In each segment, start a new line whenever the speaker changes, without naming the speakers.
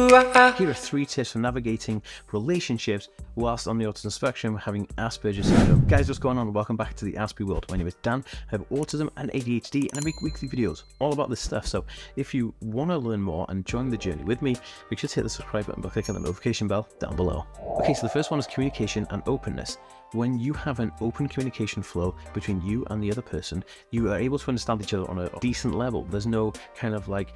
Here are 3 tips for navigating relationships whilst on the autism spectrum having Asperger Syndrome. Guys, what's going on? Welcome back to the Aspie world. My name is Dan. I have autism and ADHD, and I make weekly videos all about this stuff. So if you want to learn more and join the journey with me, make sure to hit the subscribe button by clicking the notification bell down below. Okay, so the first one is communication and openness. When you have an open communication flow between you and the other person, you are able to understand each other on a decent level. There's no kind of like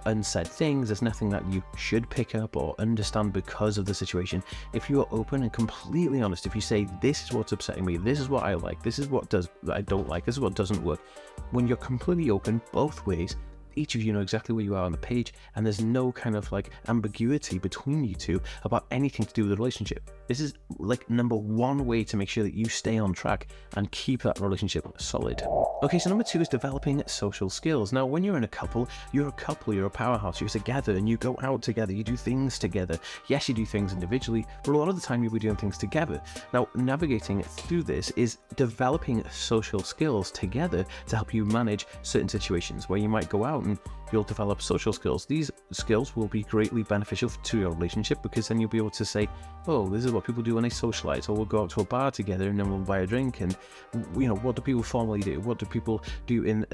unsaid things. There's nothing that you should pick up or understand because of the situation. If you are open and completely honest, if you say, this is what's upsetting me, this is what I like, this is what I don't like, this is what doesn't work. When you're completely open both ways, each of you know exactly where you are on the page, and there's no kind of like ambiguity between you two about anything to do with the relationship. This is like number 1 way to make sure that you stay on track and keep that relationship solid. Okay, so number 2 is developing social skills. Now, when you're in a couple, you're a powerhouse, you're together and you go out together, you do things together. Yes, you do things individually, but a lot of the time you'll be doing things together. Now, navigating through this is developing social skills together to help you manage certain situations where you might go out and you'll develop social skills. These skills will be greatly beneficial to your relationship, because then you'll be able to say, oh, this is what people do when they socialize, or we'll go out to a bar together and then we'll buy a drink, and you know, what do people formally do? What do people do in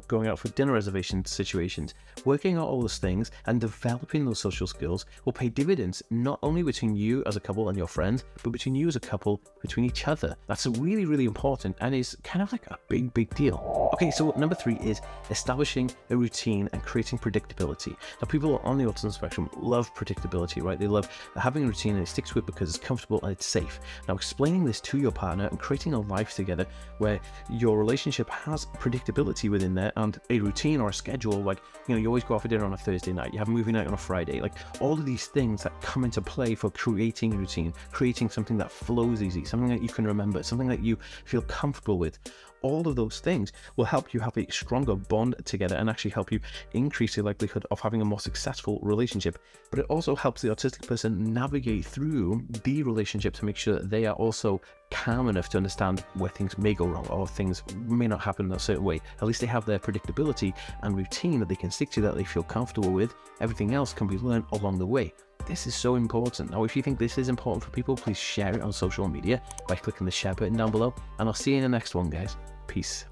going out for dinner reservation situations? Working out all those things and developing those social skills will pay dividends, not only between you as a couple and your friends, but between you as a couple, between each other. That's really, really important, and is kind of like a big deal. Okay, so number 3 is establishing a routine and creating predictability. Now, people on the autism spectrum love predictability, right? They love having a routine and they stick to it because it's comfortable and it's safe. Now, explaining this to your partner and creating a life together where your relationship has predictability within there and a routine or a schedule, like, you always go out for dinner on a Thursday night, you have a movie night on a Friday, like all of these things that come into play for creating a routine, creating something that flows easy, something that you can remember, something that you feel comfortable with. All of those things will help you have a stronger bond together and actually help you increase the likelihood of having a more successful relationship. But it also helps the autistic person navigate through the relationship to make sure that they are also calm enough to understand where things may go wrong or things may not happen in a certain way. At least they have their predictability and routine that they can stick to, that they feel comfortable with. Everything else can be learned along the way. This is so important. Now, if you think this is important for people, please share it on social media by clicking the share button down below, and I'll see you in the next one, guys. Peace.